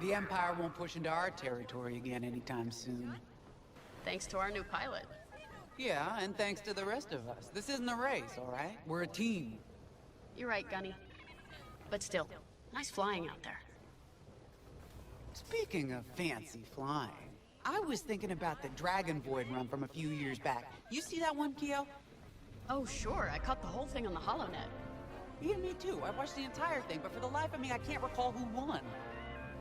The Empire won't push into our territory again anytime soon. Thanks to our new pilot. Yeah, and thanks to the rest of us. This isn't a race, all right? We're a team. You're right, Gunny. But still, nice flying out there. Speaking of fancy flying, I was thinking about the Dragon Void run from a few years back. You see that one, Kyo? Oh, sure. I caught the whole thing on the HoloNet. Yeah, me too. I watched the entire thing, but for the life of me, I can't recall who won.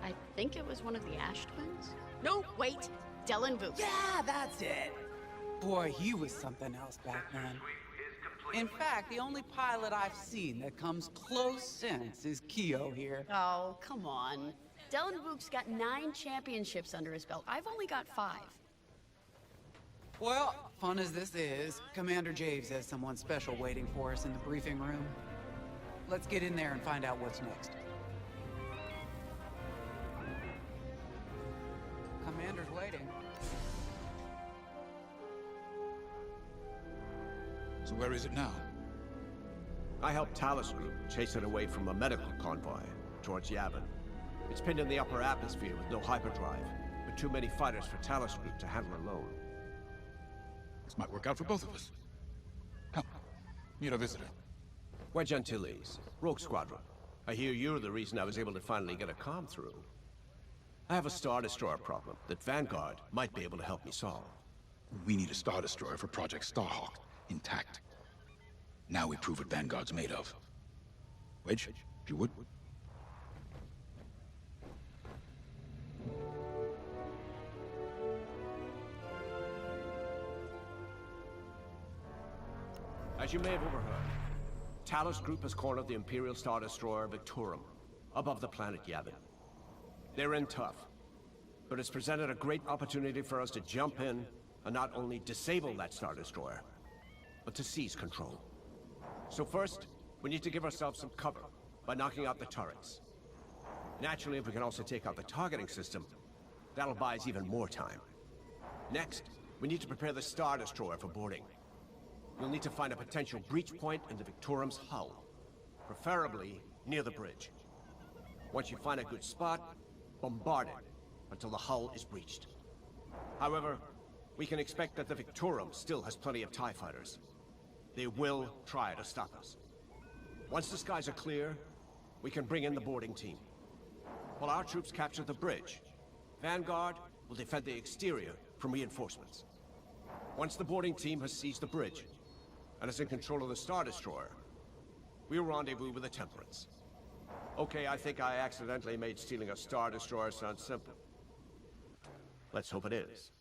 I think it was one of the Ash twins? No, wait! Dylan Vooch. Yeah, that's it! Boy, he was something else back then. In fact, the only pilot I've seen that comes close since is Kyo here. Oh, come on. Dylan Vooch's got 9 championships under his belt. I've only got 5. Well, fun as this is, Commander Javes has someone special waiting for us in the briefing room. Let's get in there and find out what's next. Commander's waiting. So where is it now? I helped Talus Group chase it away from a medical convoy towards Yavin. It's pinned in the upper atmosphere with no hyperdrive, but too many fighters for Talus Group to handle alone. This might work out for both of us. Come, meet our visitor. Wedge Antilles, Rogue Squadron. I hear you're the reason I was able to finally get a comm through. I have a Star Destroyer problem that Vanguard might be able to help me solve. We need a Star Destroyer for Project Starhawk, intact. Now we prove what Vanguard's made of. Wedge, if you would. As you may have overheard, Talus Group has cornered the Imperial Star Destroyer Victorum, above the planet Yavin. They're in tough, but it's presented a great opportunity for us to jump in and not only disable that Star Destroyer, but to seize control. So first, we need to give ourselves some cover by knocking out the turrets. Naturally, if we can also take out the targeting system, that'll buy us even more time. Next, we need to prepare the Star Destroyer for boarding. We'll need to find a potential breach point in the Victorum's hull, preferably near the bridge. Once you find a good spot, bombard it until the hull is breached. However, we can expect that the Victorum still has plenty of TIE fighters. They will try to stop us. Once the skies are clear, we can bring in the boarding team. While our troops capture the bridge, Vanguard will defend the exterior from reinforcements. Once the boarding team has seized the bridge and is in control of the Star Destroyer, we'll rendezvous with the Temperance. Okay, I think I accidentally made stealing a Star Destroyer sound simple. Let's hope it is.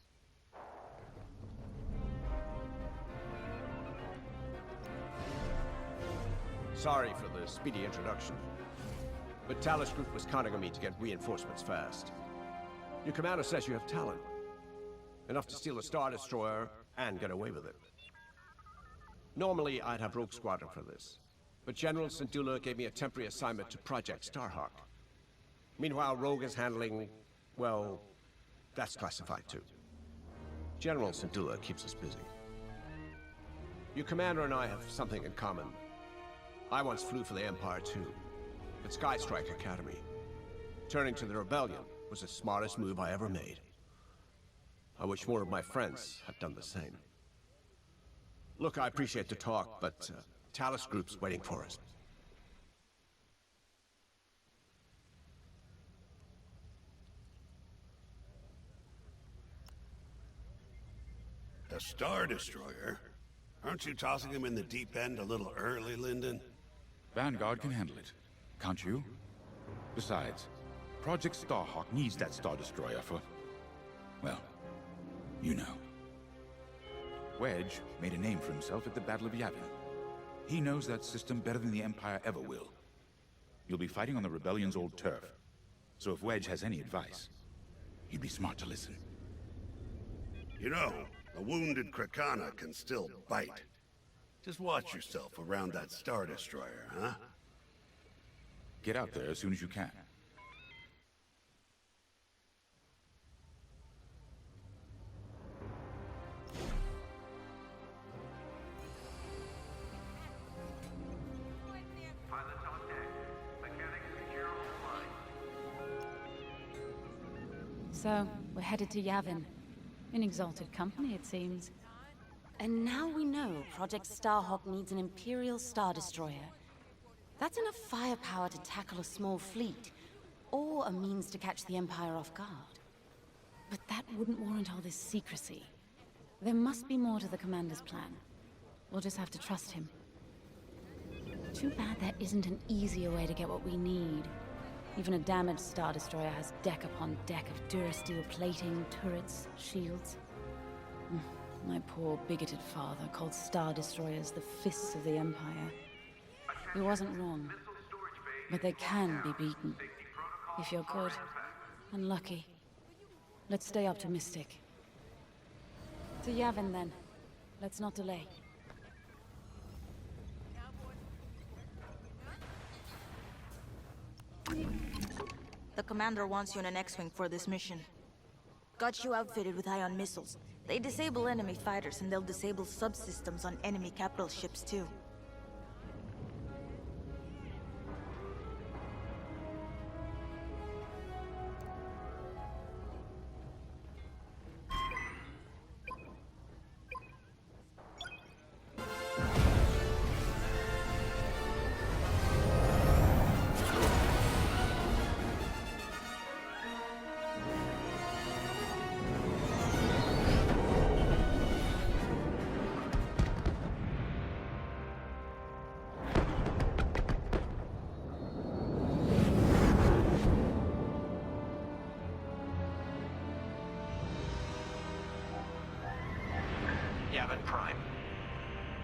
Sorry for the speedy introduction, but Talus Group was counting on me to get reinforcements fast. Your commander says you have talent. Enough to steal a Star Destroyer and get away with it. Normally, I'd have Rogue Squadron for this, but General Syndulla gave me a temporary assignment to Project Starhawk. Meanwhile, Rogue is handling, well, that's classified too. General Syndulla keeps us busy. Your commander and I have something in common. I once flew for the Empire too, at Sky Strike Academy. Turning to the Rebellion was the smartest move I ever made. I wish more of my friends had done the same. Look, I appreciate the talk, but Talus Group's waiting for us. A Star Destroyer? Aren't you tossing him in the deep end a little early, Lyndon? Vanguard can handle it. Can't you? Besides, Project Starhawk needs that Star Destroyer for... well, you know. Wedge made a name for himself at the Battle of Yavin. He knows that system better than the Empire ever will. You'll be fighting on the Rebellion's old turf, so if Wedge has any advice, he'd be smart to listen. You know, a wounded Krakana can still bite. Just watch yourself around that Star Destroyer, huh? Get out there as soon as you can. So, we're headed to Yavin. In exalted company, it seems. And now we know Project Starhawk needs an Imperial Star Destroyer. That's enough firepower to tackle a small fleet, or a means to catch the Empire off guard. But that wouldn't warrant all this secrecy. There must be more to the Commander's plan. We'll just have to trust him. Too bad there isn't an easier way to get what we need. Even a damaged Star Destroyer has deck upon deck of durasteel plating, turrets, shields. My poor bigoted father called Star Destroyers the fists of the Empire. He wasn't wrong. But they can be beaten. If you're good and lucky. Let's stay optimistic. To Yavin, then. Let's not delay. The commander wants you in an X-Wing for this mission. Got you outfitted with ion missiles. They disable enemy fighters, and they'll disable subsystems on enemy capital ships, too. Yavin Prime.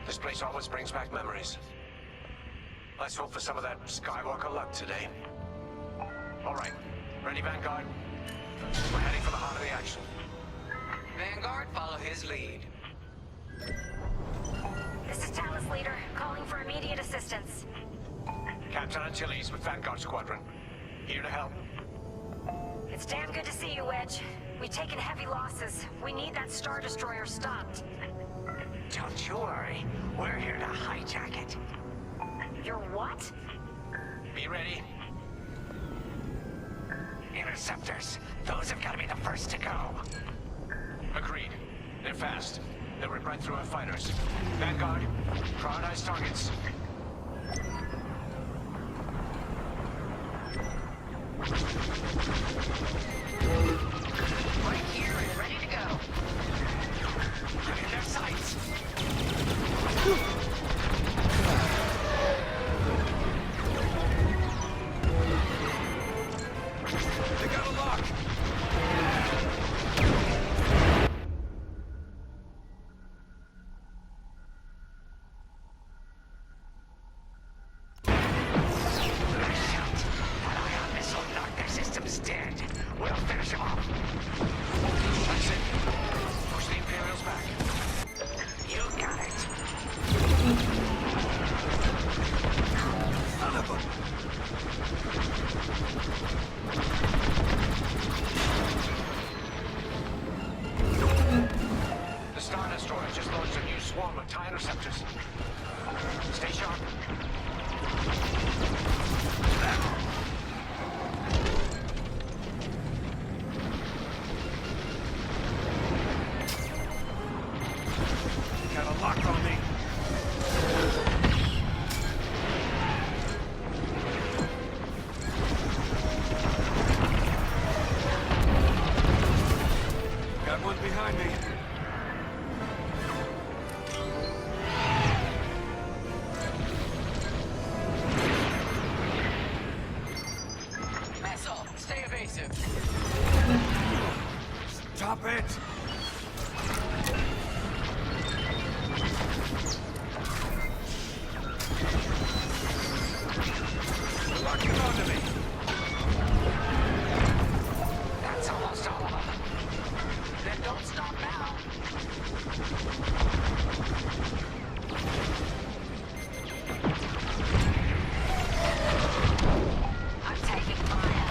This place always brings back memories. Let's hope for some of that Skywalker luck today. All right, ready, Vanguard? We're heading for the heart of the action. Vanguard, follow his lead. This is Talus Leader, calling for immediate assistance. Captain Antilles with Vanguard Squadron. Here to help. It's damn good to see you, Wedge. We've taken heavy losses. We need that Star Destroyer stopped. Don't you worry. We're here to hijack it. You're what? Be ready. Interceptors. Those have got to be the first to go. Agreed. They're fast. They'll rip right through our fighters. Vanguard, prioritize targets. Right here and ready to go. I'm in their sights. They got a lock. The Star Destroyer just launched a new swarm of TIE interceptors. Stay sharp. Got a lock on me. Got one behind me. Missile, stay evasive. Stop it! They're locking onto me. That's almost all of them. Then don't stop now. I'm taking fire.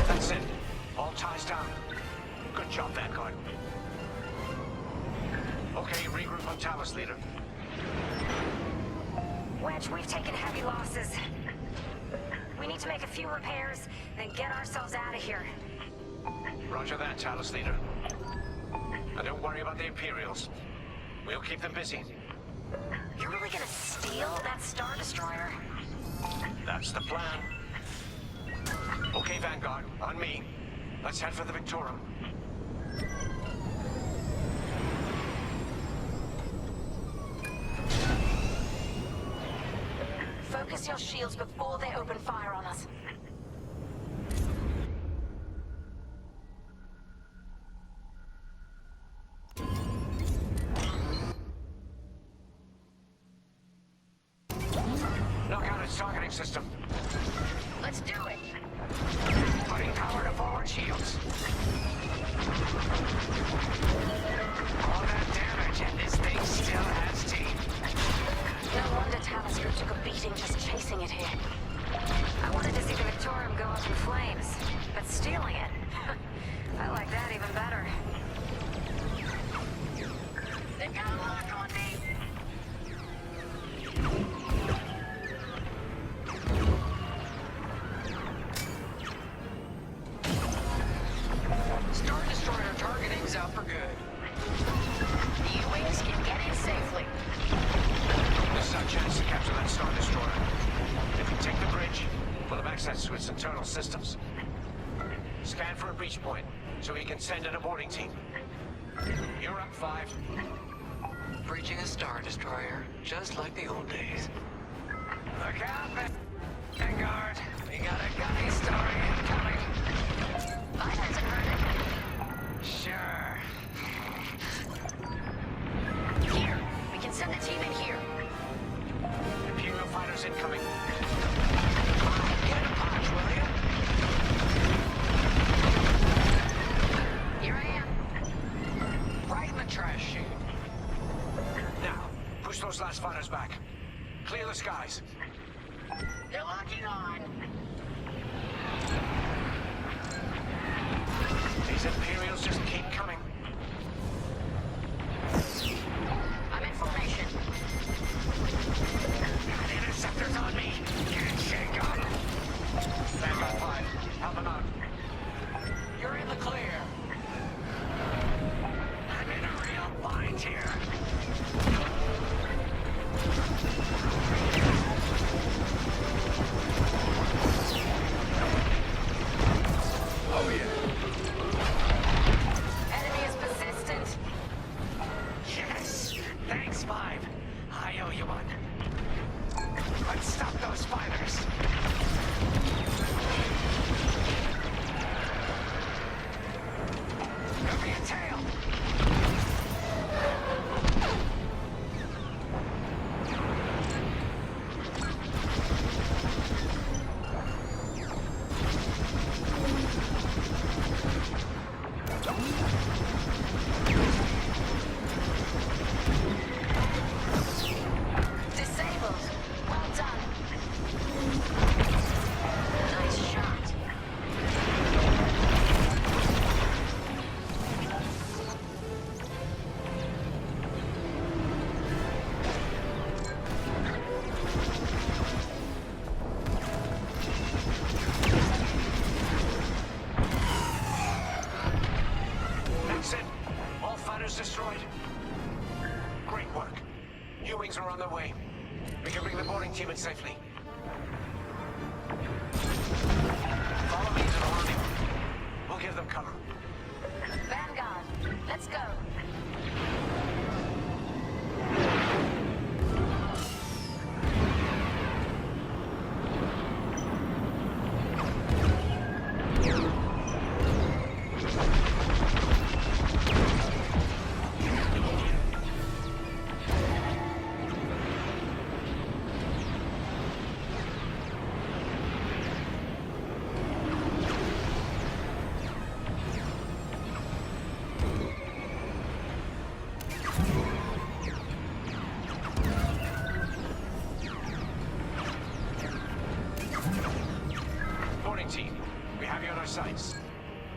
That's it. All ties down. Good job, Vanguard. Okay, regroup on Talus, Leader. Wedge, we've taken heavy losses. We need to make a few repairs, then get ourselves out of here. Roger that, Talus Leader. And don't worry about the Imperials. We'll keep them busy. You're really gonna steal that Star Destroyer? That's the plan. Okay, Vanguard, on me. Let's head for the Victorum. Focus your shields before they open fire on us. Knock out its targeting system. Let's do it. Putting power to forward shields. All that damage, and this thing still has teeth. No wonder Talus Group took a beating just chasing it here. I wanted to see the Victorum go up in flames, but stealing it, I like that even better. They got a lock on me! Star Destroyer targeting's out for good. The U-Wings can get in safely. This is our chance to capture that Star Destroyer. If we take the bridge, we'll have access to its internal systems. Scan for a breach point, so we can send an aborting team. You're up, 5. Breaching a Star Destroyer, just like the old days. Look out, Vanguard. We got a gummy story incoming. Fighters are hurting. Sure. Here, we can send a team in here. Imperial fighters incoming. Get a punch, will you? Here I am. Right in the trash chute. Now, push those last fighters back. Clear the skies. They're locking on. These Imperials just keep coming. I'm in formation. Got interceptors on me. Can't shake 'em. Vanguard 5, help them out. You're in the clear. I'm in a real bind here. Oh, yeah. Enemy is persistent. Yes! Thanks, 5. I owe you one. Let's stop those fighters. Cover your tail. Disabled. Well done. Nice shot. That's it. All fighters destroyed. Great work. U-Wings are on their way. We can bring the boarding team in safely. Follow me to the rendezvous. We'll give them cover. Vanguard, let's go. Boarding team, we have you on our sights.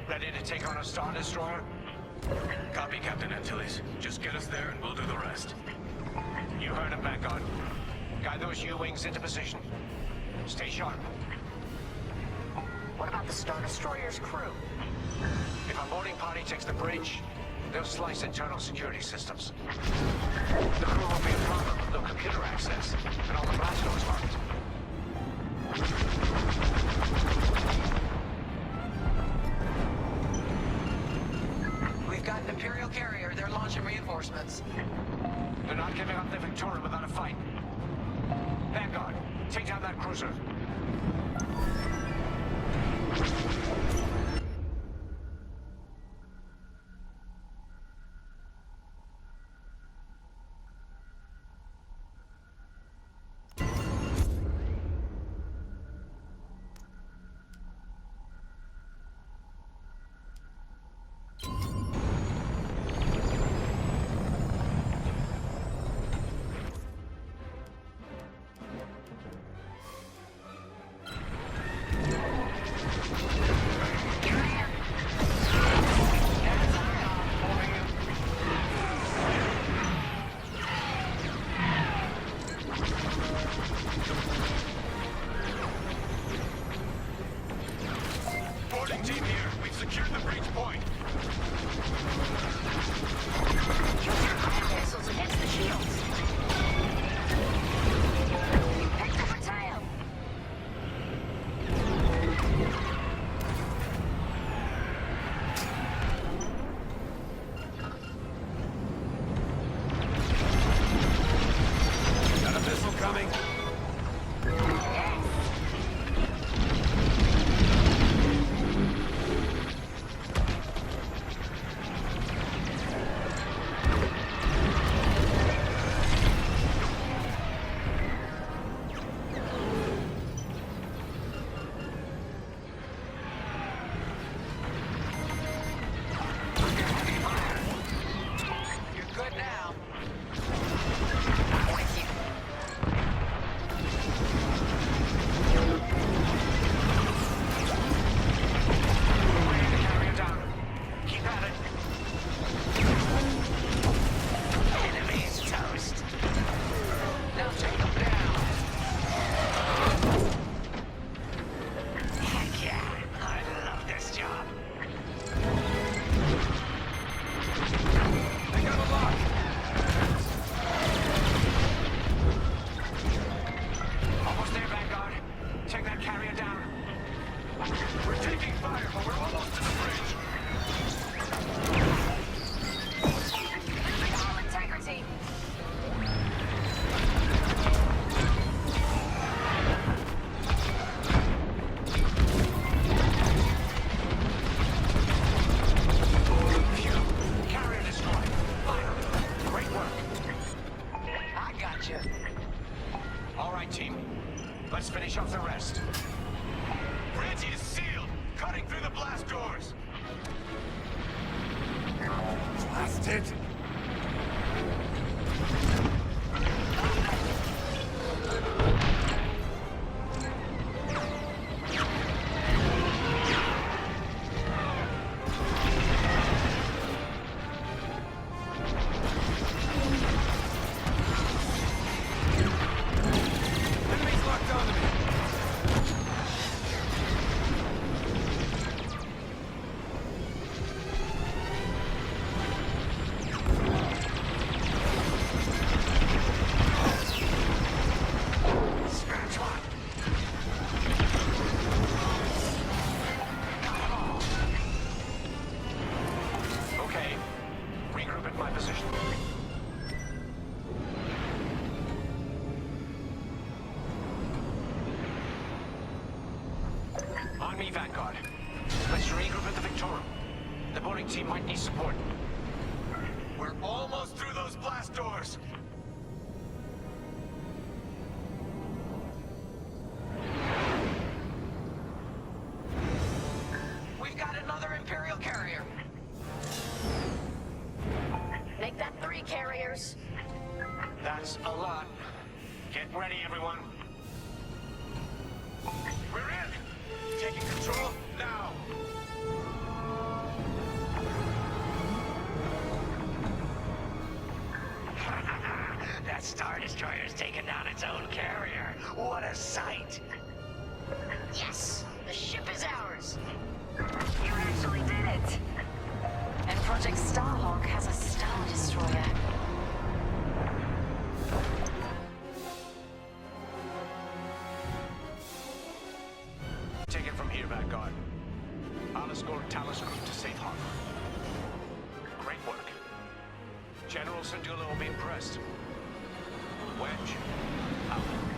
Ready to take on a Star Destroyer? Copy, Captain Antilles. Just get us there and we'll do the rest. You heard him, Vanguard. Guide those U-Wings into position. Stay sharp. What about the Star Destroyer's crew? If our takes the bridge, they'll slice internal security systems. The crew won't be a problem with no computer access, and all the blast doors locked. We've got an Imperial carrier. They're launching reinforcements. They're not giving up the Victoria without a fight. Vanguard, take down that cruiser. Let's finish off the rest. Bridge is sealed! Cutting through the blast doors! Blast it! On me, Vanguard. Let's regroup at the Victoria. The boarding team might need support. We're almost through those blast doors! We've got another Imperial carrier. Make that 3 carriers. That's a lot. Get ready, everyone. We're in! Taking control now! That Star Destroyer's taken down its own carrier. What a sight! Yes! The ship is ours! You actually did it! Project Starhawk has a Star Destroyer. Take it from here, Vanguard. I'll escort Talos Group to safe harbor. Great work. General Syndulla will be impressed. Wedge, out.